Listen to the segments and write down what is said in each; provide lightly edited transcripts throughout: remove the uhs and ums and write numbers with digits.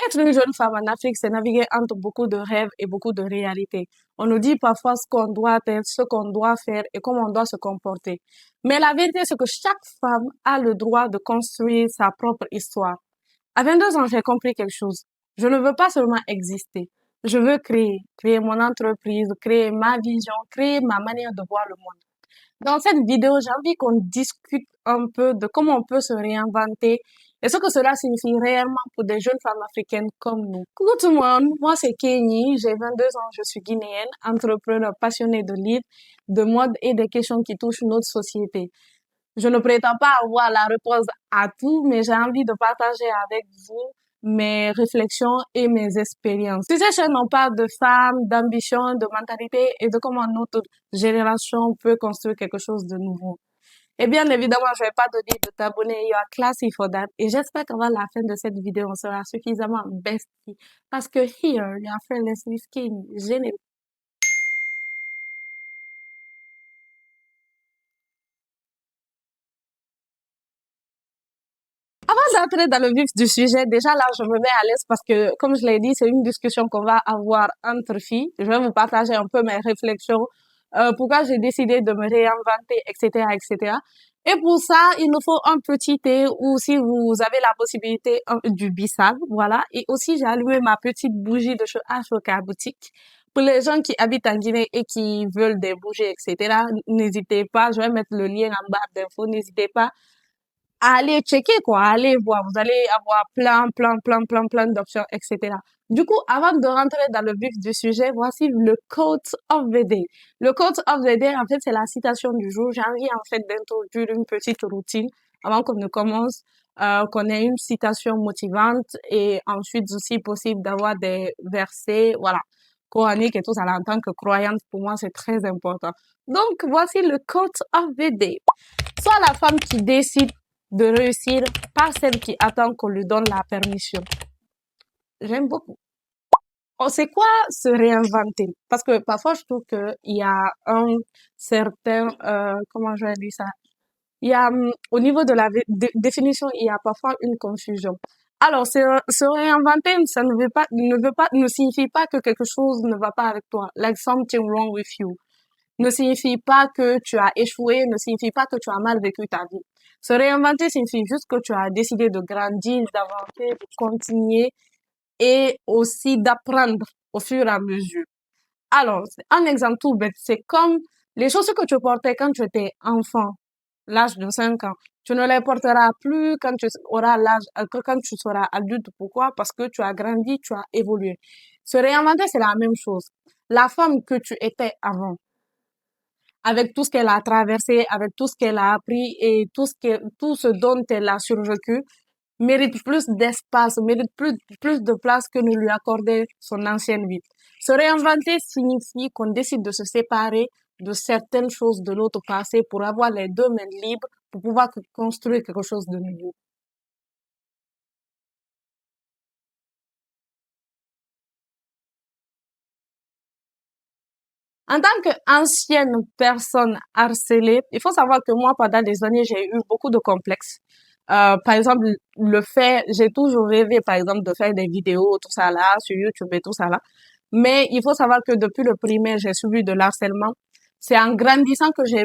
Être une jeune femme en Afrique, c'est naviguer entre beaucoup de rêves et beaucoup de réalités. On nous dit parfois ce qu'on doit être, ce qu'on doit faire et comment on doit se comporter. Mais la vérité, c'est que chaque femme a le droit de construire sa propre histoire. À 22 ans, j'ai compris quelque chose. Je ne veux pas seulement exister. Je veux créer mon entreprise, créer ma vision, créer ma manière de voir le monde. Dans cette vidéo, j'ai envie qu'on discute un peu de comment on peut se réinventer et ce que cela signifie réellement pour des jeunes femmes africaines comme nous. Coucou tout le monde, moi c'est Kenny, j'ai 22 ans, je suis guinéenne, entrepreneur passionnée de livres, de mode et des questions qui touchent notre société. Je ne prétends pas avoir la réponse à tout, mais j'ai envie de partager avec vous mes réflexions et mes expériences. Sur cette chaîne, on parle de femmes, d'ambition, de mentalité et de comment notre génération peut construire quelque chose de nouveau. Et bien évidemment, je vais pas te dire de t'abonner, you are classy for that. Et j'espère qu'avant la fin de cette vidéo, on sera suffisamment bestie. Parce que here, you are fearlessly skinny, généreux. Avant d'entrer dans le vif du sujet, déjà là, je me mets à l'aise parce que, comme je l'ai dit, c'est une discussion qu'on va avoir entre filles. Je vais vous partager un peu mes réflexions, pourquoi j'ai décidé de me réinventer, etc., etc. Et pour ça, il nous faut un petit thé ou si vous avez la possibilité, du bissap, voilà. Et aussi, j'ai allumé ma petite bougie de chez Ashoka Boutique. Pour les gens qui habitent en Guinée et qui veulent des bougies, etc., n'hésitez pas. Je vais mettre le lien en barre d'infos. N'hésitez pas allez checker quoi, allez voir, vous allez avoir plein d'options, etc. Du coup, avant de rentrer dans le vif du sujet, voici le quote of the day. Le quote of the day, en fait, c'est la citation du jour. J'ai envie, en fait, d'introduire une petite routine avant qu'on ne commence, qu'on ait une citation motivante et ensuite aussi possible d'avoir des versets, voilà, coraniques et tout ça. En tant que croyante, pour moi, c'est très important. Donc, voici le quote of the day. Soit la femme qui décide de réussir, pas celle qui attend qu'on lui donne la permission. J'aime beaucoup. On sait quoi se réinventer? Parce que parfois, je trouve que il y a un certain, comment je vais dire ça? Il y a, au niveau de la définition, il y a parfois une confusion. Alors, se réinventer, ça ne signifie pas que quelque chose ne va pas avec toi. Like something wrong with you. Ne signifie pas que tu as échoué, ne signifie pas que tu as mal vécu ta vie. Se réinventer signifie juste que tu as décidé de grandir, d'avancer, de continuer et aussi d'apprendre au fur et à mesure. Alors, un exemple tout bête, c'est comme les choses que tu portais quand tu étais enfant, l'âge de 5 ans. Tu ne les porteras plus quand tu auras l'âge, quand tu seras adulte. Pourquoi? Parce que tu as grandi, tu as évolué. Se réinventer, c'est la même chose. La femme que tu étais avant, avec tout ce qu'elle a traversé, avec tout ce qu'elle a appris et tout ce dont elle a survécu, mérite plus d'espace, mérite plus de place que ne lui accordait son ancienne vie. Se réinventer signifie qu'on décide de se séparer de certaines choses de notre passé pour avoir les deux mains libres pour pouvoir construire quelque chose de nouveau. En tant qu'ancienne personne harcelée, il faut savoir que moi, pendant des années, j'ai eu beaucoup de complexes. Par exemple, j'ai toujours rêvé, par exemple, de faire des vidéos, tout ça là, sur YouTube et tout ça là. Mais il faut savoir que depuis le primaire, j'ai subi de l'harcèlement. C'est en grandissant que j'ai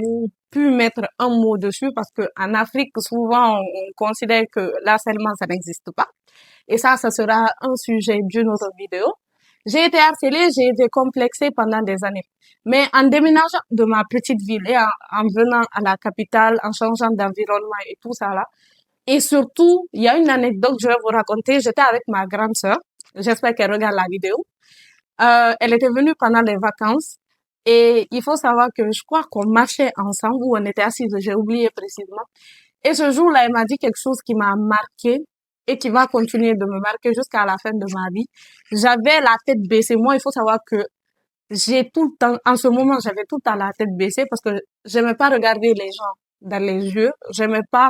pu mettre un mot dessus parce que en Afrique, souvent, on considère que l'harcèlement, ça n'existe pas. Et ça sera un sujet d'une autre vidéo. J'ai été harcelée, j'ai été complexée pendant des années. Mais en déménageant de ma petite ville et en venant à la capitale, en changeant d'environnement et tout ça là, et surtout, il y a une anecdote que je vais vous raconter. J'étais avec ma grande sœur. J'espère qu'elle regarde la vidéo. Elle était venue pendant les vacances. Et il faut savoir que je crois qu'on marchait ensemble ou on était assises, j'ai oublié précisément. Et ce jour-là, elle m'a dit quelque chose qui m'a marqué et qui va continuer de me marquer jusqu'à la fin de ma vie. J'avais la tête baissée. Moi, il faut savoir que j'ai tout le temps, en ce moment, j'avais tout le temps la tête baissée parce que j'aimais pas regarder les gens dans les yeux. J'aimais pas,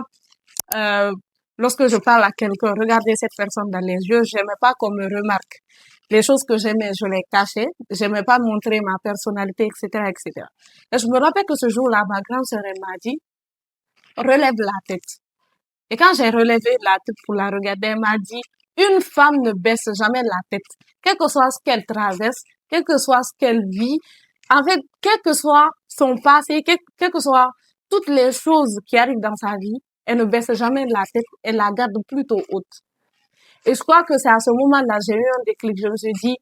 euh, lorsque je parle à quelqu'un, regarder cette personne dans les yeux. J'aimais pas qu'on me remarque. Les choses que j'aimais, je les cachais. J'aimais pas montrer ma personnalité, etc., etc. Et je me rappelle que ce jour-là, ma grande sœur, elle m'a dit, relève la tête. Et quand j'ai relevé la tête pour la regarder, elle m'a dit, Une femme ne baisse jamais la tête, quel que soit ce qu'elle traverse, quel que soit ce qu'elle vit, en fait, quel que soit son passé, quel que soit toutes les choses qui arrivent dans sa vie, elle ne baisse jamais la tête, elle la garde plutôt haute. Et je crois que c'est à ce moment-là, j'ai eu un déclic, je me suis dit,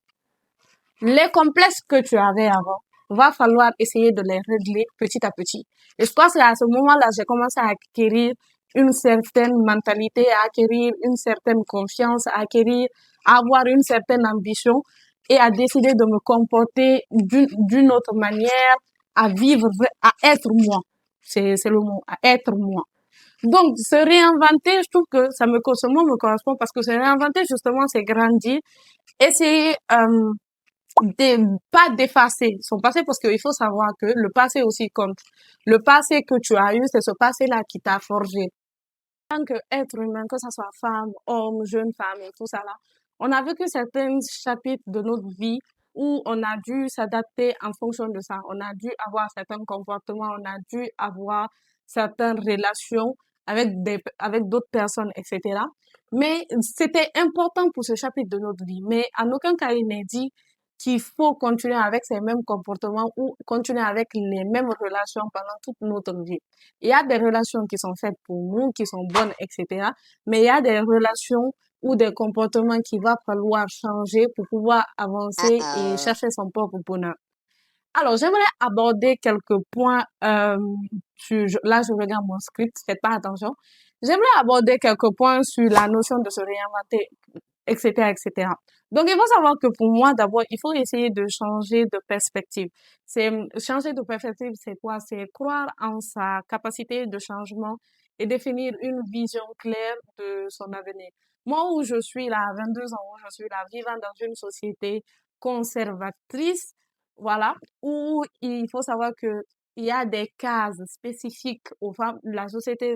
les complexes que tu avais avant, va falloir essayer de les régler petit à petit. Et je crois que c'est à ce moment-là, j'ai commencé à acquérir une certaine mentalité, à acquérir une certaine confiance, à acquérir, à avoir une certaine ambition et à décider de me comporter d'une autre manière, à vivre, à être moi. C'est le mot, à être moi. Donc, se réinventer, je trouve que ce mot me correspond parce que se réinventer, justement, c'est grandir, essayer, pas d'effacer son passé parce qu'il faut savoir que le passé aussi compte. Le passé que tu as eu, c'est ce passé-là qui t'a forgé. En tant qu'être humain, que ce soit femme, homme, jeune femme et tout ça là, on a vécu certains chapitres de notre vie où on a dû s'adapter en fonction de ça. On a dû avoir certains comportements, on a dû avoir certaines relations avec d'autres personnes, etc. Mais c'était important pour ce chapitre de notre vie. Mais en aucun cas, il n'est dit qu'il faut continuer avec ces mêmes comportements ou continuer avec les mêmes relations pendant toute notre vie. Il y a des relations qui sont faites pour nous, qui sont bonnes, etc. Mais il y a des relations ou des comportements qu'il va falloir changer pour pouvoir avancer et chercher son propre bonheur. Alors, j'aimerais aborder quelques points. Là, je regarde mon script, faites pas attention. J'aimerais aborder quelques points sur la notion de se réinventer, etc., etc. Donc, il faut savoir que pour moi, d'abord, il faut essayer de changer de perspective. Changer de perspective, c'est quoi? C'est croire en sa capacité de changement et définir une vision claire de son avenir. Moi, où je suis là, à 22 ans, où je suis là, vivant dans une société conservatrice, voilà, où il faut savoir que il y a des cases spécifiques aux femmes. La société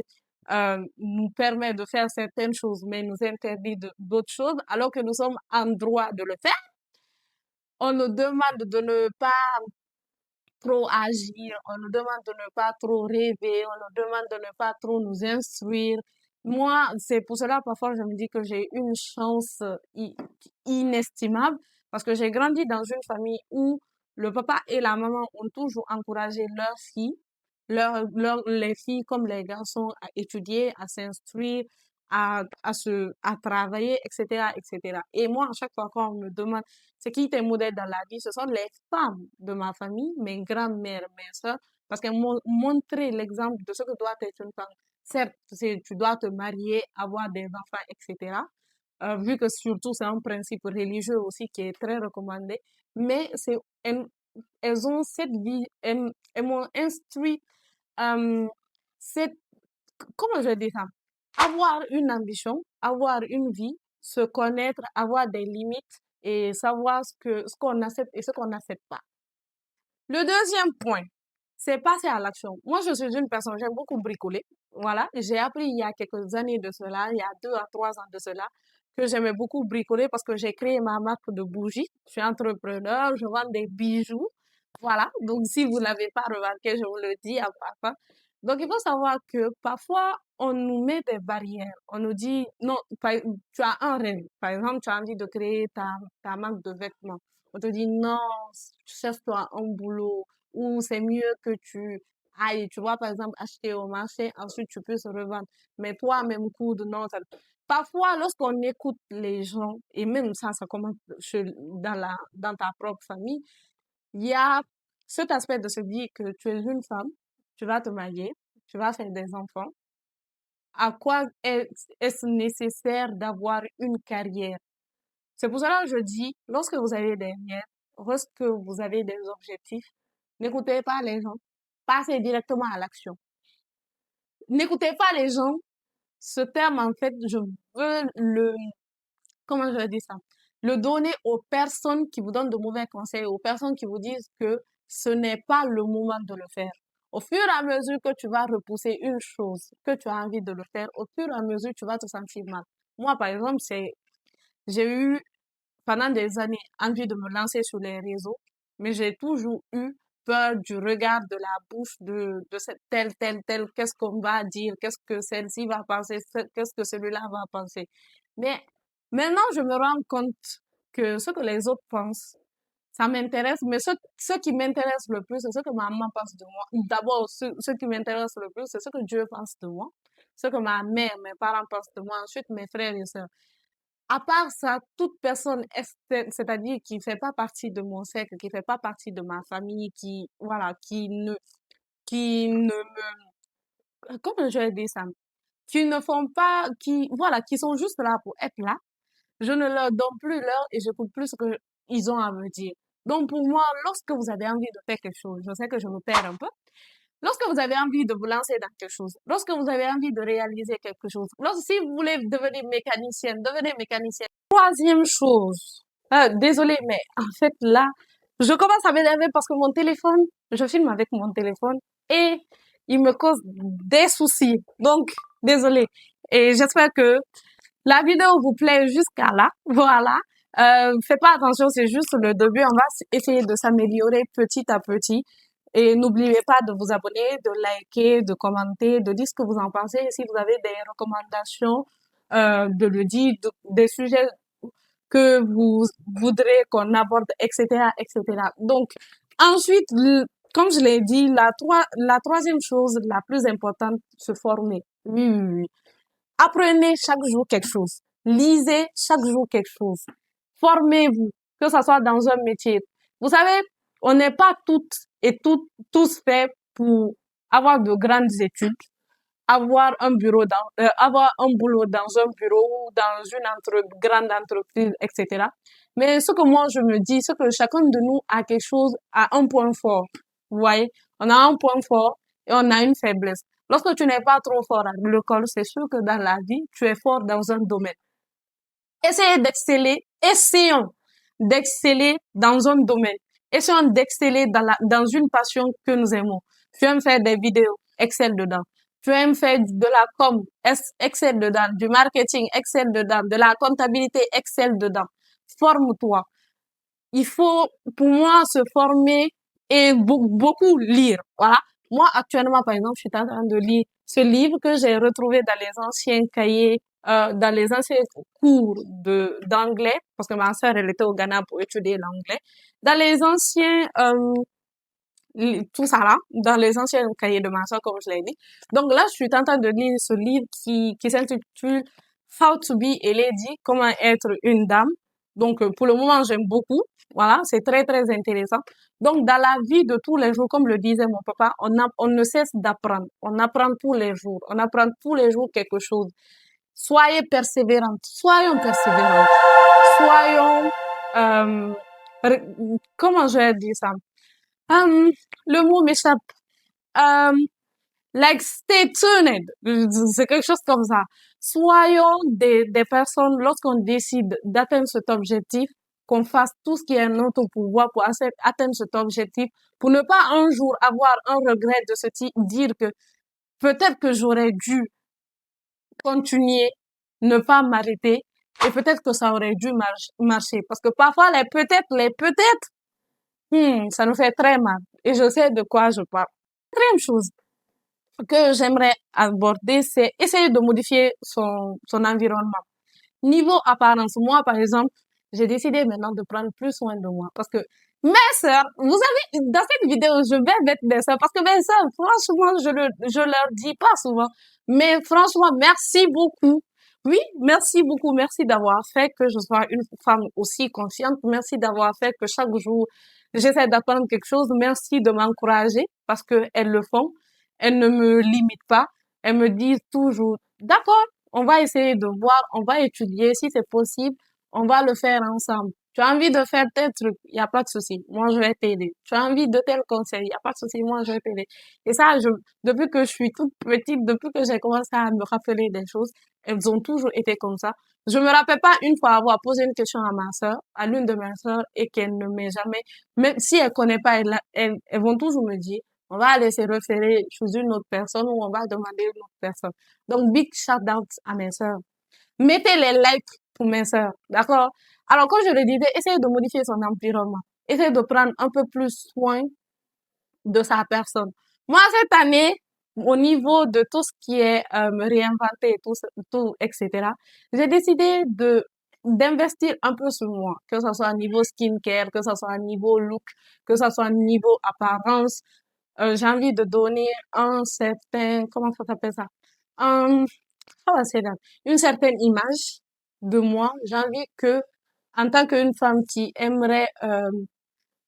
nous permet de faire certaines choses, mais nous interdit d'autres choses, alors que nous sommes en droit de le faire. On nous demande de ne pas trop agir, on nous demande de ne pas trop rêver, on nous demande de ne pas trop nous instruire. Moi, c'est pour cela parfois je me dis que j'ai une chance inestimable parce que j'ai grandi dans une famille où le papa et la maman ont toujours encouragé leurs filles, les filles comme les garçons à étudier, à s'instruire, à travailler, etc., etc. Et moi, à chaque fois qu'on me demande c'est qui tes modèles dans la vie, ce sont les femmes de ma famille, mes grands-mères, mes sœurs, parce qu'elles m'ont montré l'exemple de ce que doit être une femme. Certes, tu dois te marier, avoir des enfants, etc. Vu que surtout c'est un principe religieux aussi qui est très recommandé, mais elles, elles ont cette vie, elles m'ont instruit, euh, cette, comment je dis ça? Avoir une ambition, avoir une vie, se connaître, avoir des limites et savoir ce qu'on accepte et ce qu'on n'accepte pas. Le deuxième point, c'est passer à l'action. Moi, je suis une personne, j'aime beaucoup bricoler. Voilà, j'ai appris il y a quelques années de cela, il y a 2 à 3 ans de cela, que j'aimais beaucoup bricoler parce que j'ai créé ma marque de bougies. Je suis entrepreneur, je vends des bijoux. Voilà, donc si vous n'avez pas remarqué, je vous le dis à papa. Donc il faut savoir que parfois, on nous met des barrières. On nous dit, non, tu as un rêve. Par exemple, tu as envie de créer ta marque de vêtements. On te dit, non, cherche-toi un boulot ou c'est mieux que tu ailles, tu vois, par exemple, acheter au marché, ensuite tu peux se revendre. Mais toi, même coup de non, parfois, lorsqu'on écoute les gens, et même ça commence dans ta propre famille, il y a cet aspect de se dire que tu es une femme, tu vas te marier, tu vas faire des enfants. À quoi est-ce nécessaire d'avoir une carrière? C'est pour cela que je dis, lorsque vous avez des rêves, lorsque vous avez des objectifs, n'écoutez pas les gens. Passez directement à l'action. N'écoutez pas les gens. Ce terme, en fait, je veux comment je dis ça? Le donner aux personnes qui vous donnent de mauvais conseils, aux personnes qui vous disent que ce n'est pas le moment de le faire. Au fur et à mesure que tu vas repousser une chose, que tu as envie de le faire, au fur et à mesure, tu vas te sentir mal. Moi, par exemple, j'ai eu pendant des années envie de me lancer sur les réseaux, mais j'ai toujours eu peur du regard de la bouche de cette telle, qu'est-ce qu'on va dire, qu'est-ce que celle-ci va penser, qu'est-ce que celui-là va penser. Mais Maintenant, je me rends compte que ce que les autres pensent, ça m'intéresse, mais ce qui m'intéresse le plus, c'est ce que ma maman pense de moi. D'abord, ce qui m'intéresse le plus, c'est ce que Dieu pense de moi, ce que ma mère, mes parents pensent de moi, ensuite mes frères et sœurs. À part ça, toute personne c'est-à-dire qui fait pas partie de mon cercle, qui fait pas partie de ma famille, voilà, qui ne comment je vais dire ça? Qui ne font pas, voilà, qui sont juste là pour être là. Je ne leur donne plus l'heure et j'écoute plus ce que ils ont à me dire. Donc pour moi, lorsque vous avez envie de faire quelque chose, je sais que je me perds un peu. Lorsque vous avez envie de vous lancer dans quelque chose, lorsque vous avez envie de réaliser quelque chose, si vous voulez devenir mécanicienne, devenez mécanicienne. Troisième chose, désolée, mais en fait là, je commence à m'énerver parce que mon téléphone, je filme avec mon téléphone et il me cause des soucis. Donc, désolée. Et j'espère que la vidéo vous plaît jusqu'à là. Voilà. Faites pas attention, c'est juste le début. On va essayer de s'améliorer petit à petit. Et n'oubliez pas de vous abonner, de liker, de commenter, de dire ce que vous en pensez. Et si vous avez des recommandations, de le dire, des sujets que vous voudrez qu'on aborde, etc., etc. Donc, ensuite, comme je l'ai dit, la troisième chose la plus importante, se former. Oui, oui, oui. Apprenez chaque jour quelque chose. Lisez chaque jour quelque chose. Formez-vous, que ce soit dans un métier. Vous savez, on n'est pas toutes et tous faits pour avoir de grandes études, avoir un boulot dans un bureau ou dans une grande entreprise, etc. Mais ce que moi je me dis, c'est que chacun de nous a quelque chose, a un point fort. Vous voyez, on a un point fort et on a une faiblesse. Lorsque tu n'es pas trop fort à l'école, c'est sûr que dans la vie, tu es fort dans un domaine. Essayons d'exceller dans un domaine. Essayons d'exceller dans une passion que nous aimons. Tu aimes faire des vidéos, excelle dedans. Tu aimes faire de la com, excelle dedans. Du marketing, excelle dedans. De la comptabilité, excelle dedans. Forme-toi. Il faut, pour moi, se former et beaucoup lire. Voilà. Moi, actuellement, par exemple, je suis en train de lire ce livre que j'ai retrouvé dans les anciens cahiers, dans les anciens cours d'anglais, parce que ma sœur, elle était au Ghana pour étudier l'anglais. Dans les anciens, tout ça là, dans les anciens cahiers de ma sœur, comme je l'ai dit. Donc là, je suis en train de lire ce livre qui s'intitule How to be a lady, comment être une dame. Donc, pour le moment, j'aime beaucoup. Voilà, c'est très, très intéressant. Donc, dans la vie de tous les jours, comme le disait mon papa, on ne cesse d'apprendre. On apprend tous les jours. On apprend tous les jours quelque chose. Soyez persévérante. Soyons persévérantes. Soyons, euh, comment je vais dire ça? Um, le mot m'échappe. Um, like, stay tuned. C'est quelque chose comme ça. Soyons des personnes, lorsqu'on décide d'atteindre cet objectif, qu'on fasse tout ce qui est en notre pouvoir pour atteindre cet objectif, pour ne pas un jour avoir un regret de ce type, dire que peut-être que j'aurais dû continuer, ne pas m'arrêter, et peut-être que ça aurait dû marcher. Parce que parfois, les peut-être, ça nous fait très mal. Et je sais de quoi je parle. Quatrième chose que j'aimerais aborder, c'est essayer de modifier son environnement. Niveau apparence, moi, par exemple, j'ai décidé maintenant de prendre plus soin de moi. Parce que mes sœurs, vous savez, dans cette vidéo, je vais mettre mes sœurs. Parce que mes sœurs, franchement, je leur dis pas souvent. Mais franchement, merci beaucoup. Oui, merci beaucoup. Merci d'avoir fait que je sois une femme aussi confiante. Merci d'avoir fait que chaque jour, j'essaie d'apprendre quelque chose. Merci de m'encourager parce que elles le font. Elles ne me limitent pas. Elles me disent toujours, d'accord, on va essayer de voir, on va étudier si c'est possible, on va le faire ensemble. Tu as envie de faire tel truc, il n'y a pas de souci, moi je vais t'aider. Tu as envie de tel conseil, il n'y a pas de souci, moi je vais t'aider. Et ça, depuis que je suis toute petite, depuis que j'ai commencé à me rappeler des choses, elles ont toujours été comme ça. Je me rappelle pas une fois avoir posé une question à ma sœur, à l'une de mes sœurs, et qu'elle ne m'ait jamais, même si elle connaît pas, elles vont toujours me dire, on va aller se référer chez une autre personne ou on va demander une autre personne. Donc, big shout out à mes sœurs. Mettez les likes pour mes sœurs, d'accord? Alors, comme je le disais, essayez de modifier son environnement. Essayez de prendre un peu plus soin de sa personne. Moi, cette année, au niveau de tout ce qui est me réinventer, tout, etc., j'ai décidé de d'investir un peu sur moi, que ce soit au niveau skincare, que ce soit au niveau look, que ce soit au niveau apparence. J'ai envie de donner un certain, comment ça s'appelle ça? Un, how I say that? Une certaine image de moi. J'ai envie que, en tant qu'une femme qui aimerait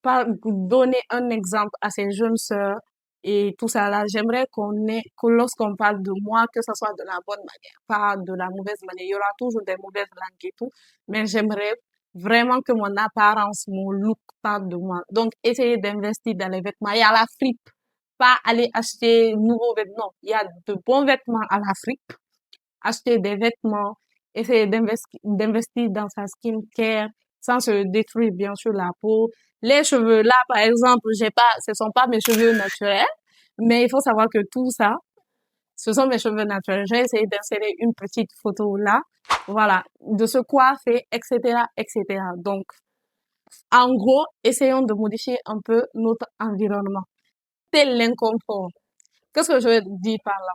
donner un exemple à ses jeunes sœurs et tout ça là, j'aimerais que lorsqu'on parle de moi, que ce soit de la bonne manière, pas de la mauvaise manière. Il y aura toujours des mauvaises langues et tout, mais j'aimerais vraiment que mon apparence, mon look parle de moi. Donc, essayer d'investir dans les vêtements. Il y a la fripe, pas aller acheter nouveaux vêtements. Il y a de bons vêtements à la fripe, acheter des vêtements, essayer d'investir dans sa skincare sans se détruire bien sûr la peau. Les cheveux, là, par exemple, ce sont pas mes cheveux naturels, mais il faut savoir que tout ça, ce sont mes cheveux naturels. J'ai essayé d'insérer une petite photo là, voilà, de se coiffer, etc., etc. Donc, en gros, essayons de modifier un peu notre environnement. C'est l'inconfort. Qu'est-ce que je veux dire par là?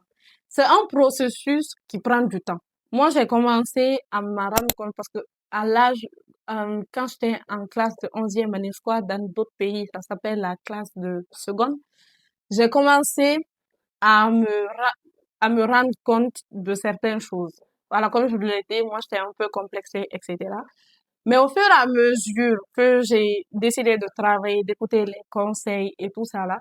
C'est un processus qui prend du temps. Moi, j'ai commencé à me rendre compte parce que à l'âge, quand j'étais en classe de 11e année, je crois, dans d'autres pays, ça s'appelle la classe de seconde, j'ai commencé à à me rendre compte de certaines choses. Voilà, comme je vous l'ai dit, moi, j'étais un peu complexée, etc. Mais au fur et à mesure que j'ai décidé de travailler, d'écouter les conseils et tout ça là,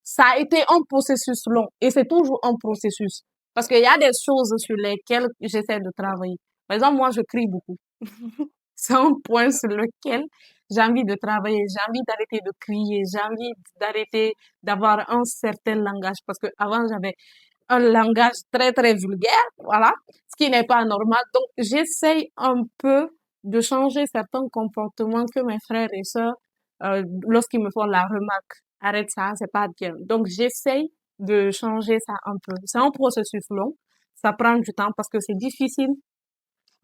ça a été un processus long et c'est toujours un processus. Parce qu'il y a des choses sur lesquelles j'essaie de travailler. Par exemple, moi, je crie beaucoup. C'est un point sur lequel j'ai envie de travailler. J'ai envie d'arrêter de crier. J'ai envie d'arrêter d'avoir un certain langage. Parce que avant, j'avais un langage très, très vulgaire. Voilà. Ce qui n'est pas normal. Donc, j'essaye un peu de changer certains comportements que mes frères et sœurs, lorsqu'ils me font la remarque. Arrête ça, c'est pas bien. Donc, j'essaye de changer ça un peu. C'est un processus long. Ça prend du temps parce que c'est difficile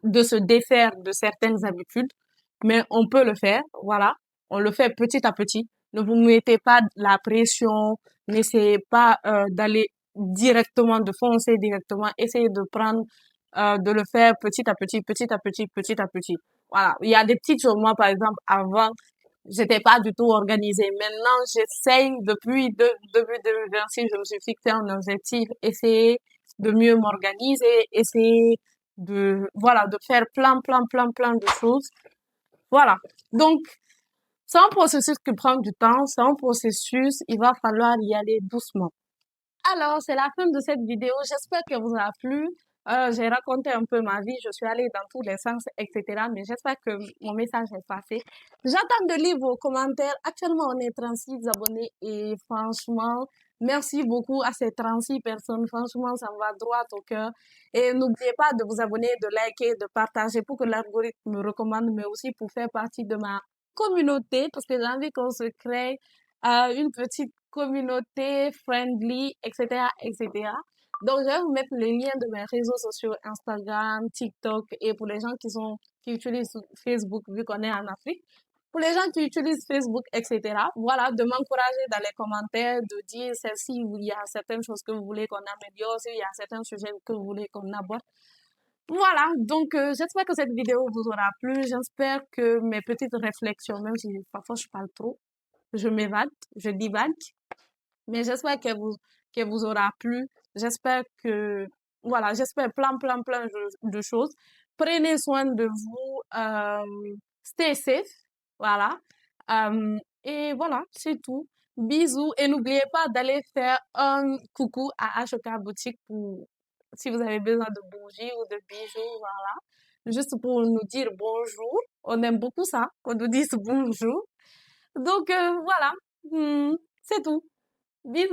de se défaire de certaines habitudes, mais on peut le faire, voilà. On le fait petit à petit. Ne vous mettez pas la pression, n'essayez pas d'aller directement, de foncer directement. Essayez de prendre, de le faire petit à petit, petit à petit, petit à petit. Voilà. Il y a des petites choses. Moi, par exemple, avant, j'étais pas du tout organisée. Maintenant, j'essaye depuis 2026, je me suis fixé un objectif, essayer de mieux m'organiser, essayer voilà, de faire plein de choses. Voilà. Donc, c'est un processus qui prend du temps, c'est un processus, il va falloir y aller doucement. Alors, c'est la fin de cette vidéo. J'espère qu'elle vous a plu. J'ai raconté un peu ma vie. Je suis allée dans tous les sens, etc. Mais j'espère que mon message est passé. J'attends de lire vos commentaires. Actuellement, on est 36 abonnés et franchement, merci beaucoup à ces 36 personnes. Franchement, ça me va droit au cœur. Et n'oubliez pas de vous abonner, de liker, de partager pour que l'algorithme me recommande, mais aussi pour faire partie de ma communauté parce que j'ai envie qu'on se crée une petite communauté friendly, etc., etc. Donc, je vais vous mettre les liens de mes réseaux sociaux, Instagram, TikTok, et pour les gens qui utilisent Facebook, vu qu'on est en Afrique. Pour les gens qui utilisent Facebook, etc., voilà, de m'encourager dans les commentaires, de dire celle-ci, où il y a certaines choses que vous voulez qu'on améliore, s'il y a certains sujets que vous voulez qu'on aborde. Voilà, donc j'espère que cette vidéo vous aura plu. J'espère que mes petites réflexions, même si parfois je parle trop, je m'évade, je divague, mais j'espère qu'elle vous aura plu. J'espère que, voilà, j'espère plein de choses. Prenez soin de vous, stay safe, voilà. Et voilà, c'est tout. Bisous et n'oubliez pas d'aller faire un coucou à HOK Boutique pour, si vous avez besoin de bougies ou de bijoux, voilà. Juste pour nous dire bonjour. On aime beaucoup ça, qu'on nous dise bonjour. Donc, voilà. C'est tout. Bisous.